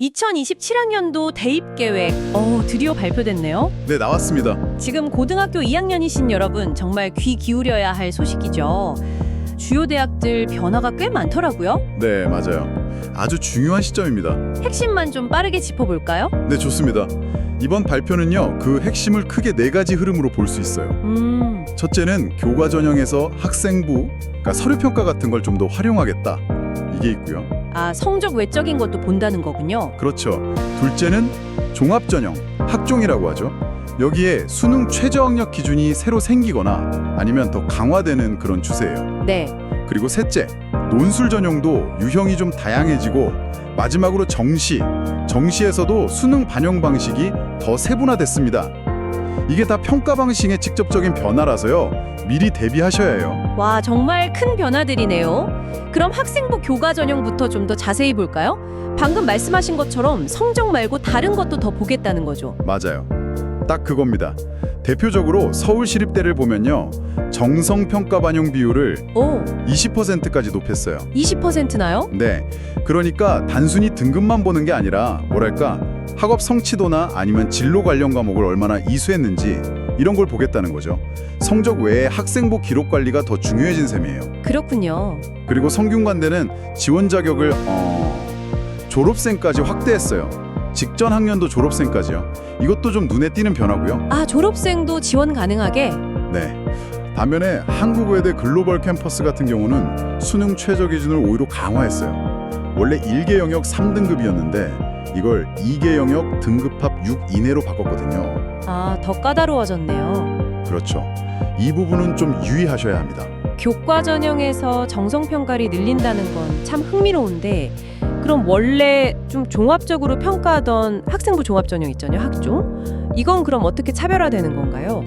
2027학년도 대입 계획, 드디어 발표됐네요. 네, 나왔습니다. 지금 고등학교 2학년이신 여러분 정말 귀 기울여야 할 소식이죠. 주요 대학들 변화가 꽤 많더라고요. 네, 맞아요. 아주 중요한 시점입니다. 핵심만 좀 빠르게 짚어볼까요? 네, 좋습니다. 이번 발표는요, 그 핵심을 크게 4가지 흐름으로 볼 수 있어요. 첫째는 교과 전형에서 학생부, 그러니까 서류 평가 같은 걸 좀 더 활용하겠다. 이게 있고요. 성적 외적인 것도 본다는 거군요. 그렇죠. 둘째는 종합 전형, 학종이라고 하죠. 여기에 수능 최저학력 기준이 새로 생기거나 아니면 더 강화되는 그런 추세예요. 네. 그리고 셋째, 논술 전형도 유형이 좀 다양해지고 마지막으로 정시에서도 수능 반영 방식이 더 세분화됐습니다. 이게 다 평가 방식의 직접적인 변화라서요. 미리 대비하셔야 해요. 와, 정말 큰 변화들이네요. 그럼 학생부 교과 전형부터 좀 더 자세히 볼까요? 방금 말씀하신 것처럼 성적 말고 다른 것도 더 보겠다는 거죠. 맞아요. 딱 그겁니다. 대표적으로 서울시립대를 보면요. 정성평가 반영 비율을 20%까지 높였어요. 20%나요? 네. 그러니까 단순히 등급만 보는 게 아니라 학업 성취도나 아니면 진로 관련 과목을 얼마나 이수했는지 이런 걸 보겠다는 거죠. 성적 외에 학생부 기록 관리가 더 중요해진 셈이에요. 그렇군요. 그리고 성균관대는 지원 자격을 졸업생까지 확대했어요. 직전 학년도 졸업생까지요. 이것도 좀 눈에 띄는 변화고요. 졸업생도 지원 가능하게? 네. 반면에 한국외대 글로벌 캠퍼스 같은 경우는 수능 최저 기준을 오히려 강화했어요. 원래 1개 영역 3등급이었는데 이걸 2개 영역 등급합 6 이내로 바꿨거든요. 더 까다로워졌네요. 그렇죠. 이 부분은 좀 유의하셔야 합니다. 교과 전형에서 정성평가를 늘린다는 건 참 흥미로운데 그럼 원래 좀 종합적으로 평가하던 학생부 종합 전형 있잖아요, 학종. 이건 그럼 어떻게 차별화되는 건가요?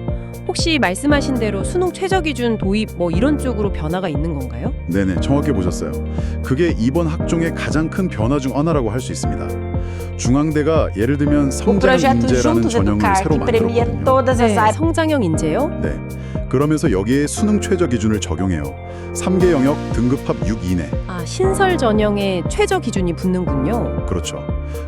혹시 말씀하신 대로 수능 최저 기준 도입 이런 쪽으로 변화가 있는 건가요? 네네, 정확히 보셨어요. 그게 이번 학종의 가장 큰 변화 중 하나라고 할 수 있습니다. 중앙대가 예를 들면 성장형 인재라는 전형을 새로 만들었거든요. 성장형 인재요? 네. 그러면서 여기에 수능 최저 기준을 적용해요. 3개 영역 등급합 6 이내. 신설 전형에 최저 기준이 붙는군요. 그렇죠.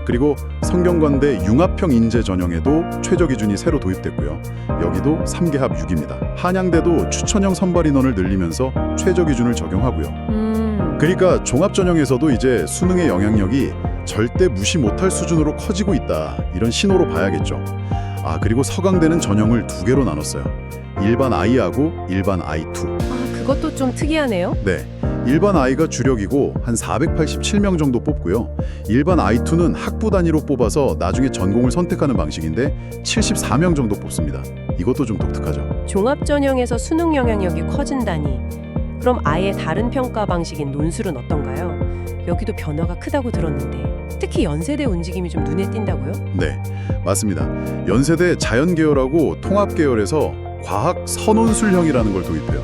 그리고 성균관대 융합형 인재 전형에도 최저 기준이 새로 도입됐고요. 여기도 3개 합 6입니다. 한양대도 추천형 선발 인원을 늘리면서 최저 기준을 적용하고요. 그러니까 종합 전형에서도 이제 수능의 영향력이 절대 무시 못할 수준으로 커지고 있다. 이런 신호로 봐야겠죠. 그리고 서강대는 전형을 2개로 나눴어요. 일반 I하고 일반 I2. 그것도 좀 특이하네요. 네. 일반 I가 주력이고 한 487명 정도 뽑고요. 일반 I2는 학부 단위로 뽑아서 나중에 전공을 선택하는 방식인데 74명 정도 뽑습니다. 이것도 좀 독특하죠. 종합 전형에서 수능 영향력이 커진다니. 그럼 아예 다른 평가 방식인 논술은 어떤가요? 여기도 변화가 크다고 들었는데 특히 연세대 움직임이 좀 눈에 띈다고요? 네, 맞습니다. 연세대 자연계열하고 통합계열에서 과학 선논술형이라는 걸 도입해요.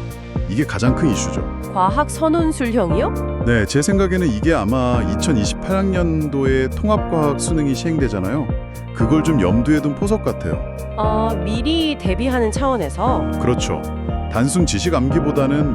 이게 가장 큰 이슈죠. 과학 선논술형이요? 네, 제 생각에는 이게 아마 2028학년도에 통합과학 수능이 시행되잖아요. 그걸 좀 염두에 둔 포석 같아요. 미리 대비하는 차원에서? 그렇죠. 단순 지식 암기보다는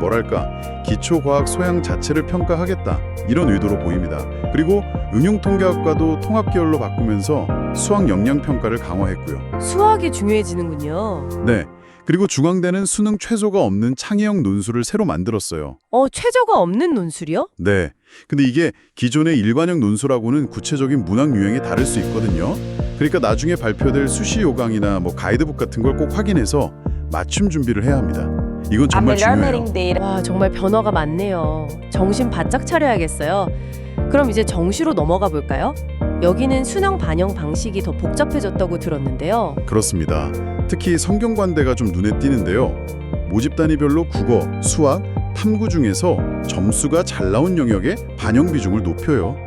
기초과학 소양 자체를 평가하겠다. 이런 의도로 보입니다. 그리고 응용통계학과도 통합계열로 바꾸면서 수학 역량평가를 강화했고요. 수학이 중요해지는군요. 네. 그리고 중앙대는 수능 최저가 없는 창의형 논술을 새로 만들었어요. 최저가 없는 논술이요? 네. 근데 이게 기존의 일반형 논술하고는 구체적인 문학 유형이 다를 수 있거든요. 그러니까 나중에 발표될 수시 요강이나 가이드북 같은 걸 꼭 확인해서 맞춤 준비를 해야 합니다. 이건 정말 중요해요. 와, 정말 변화가 많네요. 정신 바짝 차려야겠어요. 그럼 이제 정시로 넘어가 볼까요? 여기는 수능 반영 방식이 더 복잡해졌다고 들었는데요. 그렇습니다. 특히 성균관대가 좀 눈에 띄는데요. 모집 단위별로 국어, 수학, 탐구 중에서 점수가 잘 나온 영역에 반영 비중을 높여요.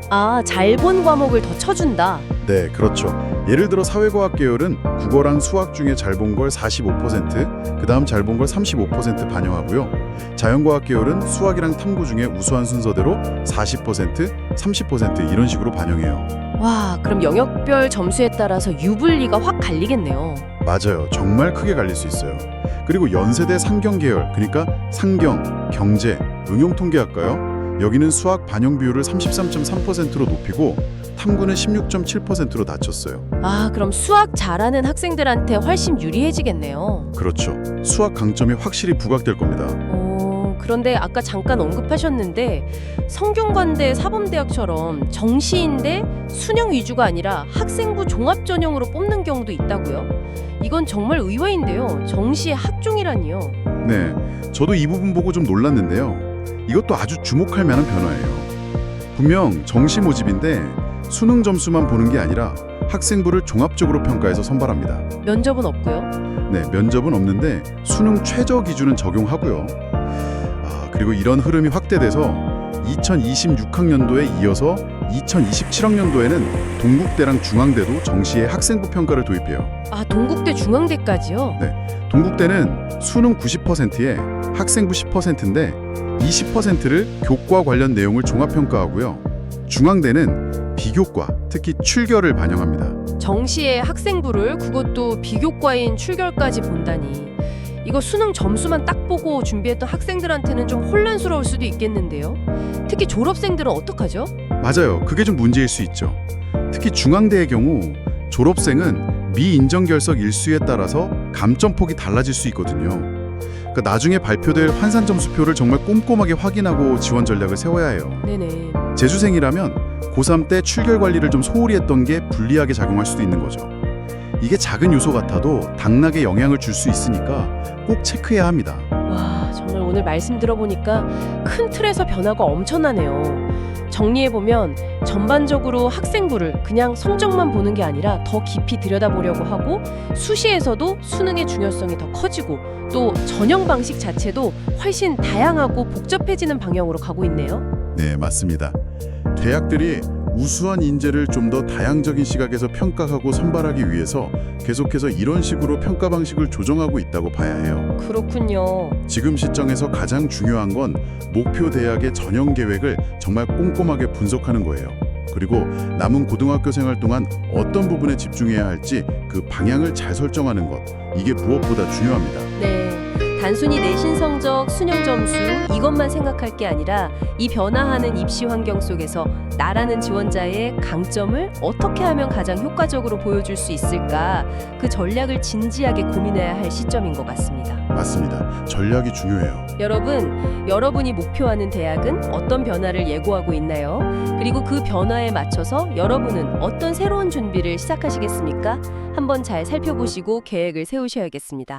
잘 본 과목을 더 쳐준다. 네, 그렇죠. 예를 들어 사회과학 계열은 국어랑 수학 중에 잘 본 걸 45%, 그다음 잘 본 걸 35% 반영하고요. 자연과학 계열은 수학이랑 탐구 중에 우수한 순서대로 40%, 30% 이런 식으로 반영해요. 와, 그럼 영역별 점수에 따라서 유불리가 확 갈리겠네요. 맞아요. 정말 크게 갈릴 수 있어요. 그리고 연세대 상경 계열, 그러니까 상경, 경제, 응용통계학과요. 여기는 수학 반영 비율을 33.3%로 높이고 탐구는 16.7%로 낮췄어요. 아, 그럼 수학 잘하는 학생들한테 훨씬 유리해지겠네요. 그렇죠. 수학 강점이 확실히 부각될 겁니다. 그런데 아까 잠깐 언급하셨는데 성균관대 사범대학처럼 정시인데 수능 위주가 아니라 학생부 종합 전형으로 뽑는 경우도 있다고요? 이건 정말 의외인데요. 정시의 학종이라니요. 네, 저도 이 부분 보고 좀 놀랐는데요. 이것도 아주 주목할 만한 변화예요. 분명 정시 모집인데 수능 점수만 보는 게 아니라 학생부를 종합적으로 평가해서 선발합니다. 면접은 없고요. 네, 면접은 없는데 수능 최저 기준은 적용하고요. 그리고 이런 흐름이 확대돼서 2026학년도에 이어서 2027학년도에는 동국대랑 중앙대도 정시에 학생부 평가를 도입해요. 아, 동국대 중앙대까지요? 동국대는 수능 90%에 학생부 10%인데 20%를 교과 관련 내용을 종합평가하고요. 중앙대는 비교과, 특히 출결을 반영합니다. 정시의 학생부를 그것도 비교과인 출결까지 본다니. 이거 수능 점수만 딱 보고 준비했던 학생들한테는 좀 혼란스러울 수도 있겠는데요. 특히 졸업생들은 어떡하죠? 맞아요. 그게 좀 문제일 수 있죠. 특히 중앙대의 경우 졸업생은 미인정 결석 일수에 따라서 감점폭이 달라질 수 있거든요. 그러니까 나중에 발표될 환산 점수표를 정말 꼼꼼하게 확인하고 지원 전략을 세워야 해요. 네네. 재수생이라면 고3 때 출결 관리를 좀 소홀히 했던 게 불리하게 작용할 수도 있는 거죠. 이게 작은 요소 같아도 당락에 영향을 줄 수 있으니까 꼭 체크해야 합니다. 와, 정말 오늘 말씀 들어보니까 큰 틀에서 변화가 엄청나네요. 정리해보면 전반적으로 학생부를 그냥 성적만 보는 게 아니라 더 깊이 들여다보려고 하고 수시에서도 수능의 중요성이 더 커지고 또 전형 방식 자체도 훨씬 다양하고 복잡해지는 방향으로 가고 있네요. 네, 맞습니다. 대학들이 우수한 인재를 좀 더 다양적인 시각에서 평가하고 선발하기 위해서 계속해서 이런 식으로 평가 방식을 조정하고 있다고 봐야 해요. 그렇군요. 지금 시점에서 가장 중요한 건 목표 대학의 전형 계획을 정말 꼼꼼하게 분석하는 거예요. 그리고 남은 고등학교 생활 동안 어떤 부분에 집중해야 할지 그 방향을 잘 설정하는 것, 이게 무엇보다 중요합니다. 네. 단순히 내신 성적, 수능 점수 이것만 생각할 게 아니라 이 변화하는 입시 환경 속에서 나라는 지원자의 강점을 어떻게 하면 가장 효과적으로 보여줄 수 있을까 그 전략을 진지하게 고민해야 할 시점인 것 같습니다. 맞습니다. 전략이 중요해요. 여러분, 여러분이 목표하는 대학은 어떤 변화를 예고하고 있나요? 그리고 그 변화에 맞춰서 여러분은 어떤 새로운 준비를 시작하시겠습니까? 한번 잘 살펴보시고 계획을 세우셔야겠습니다.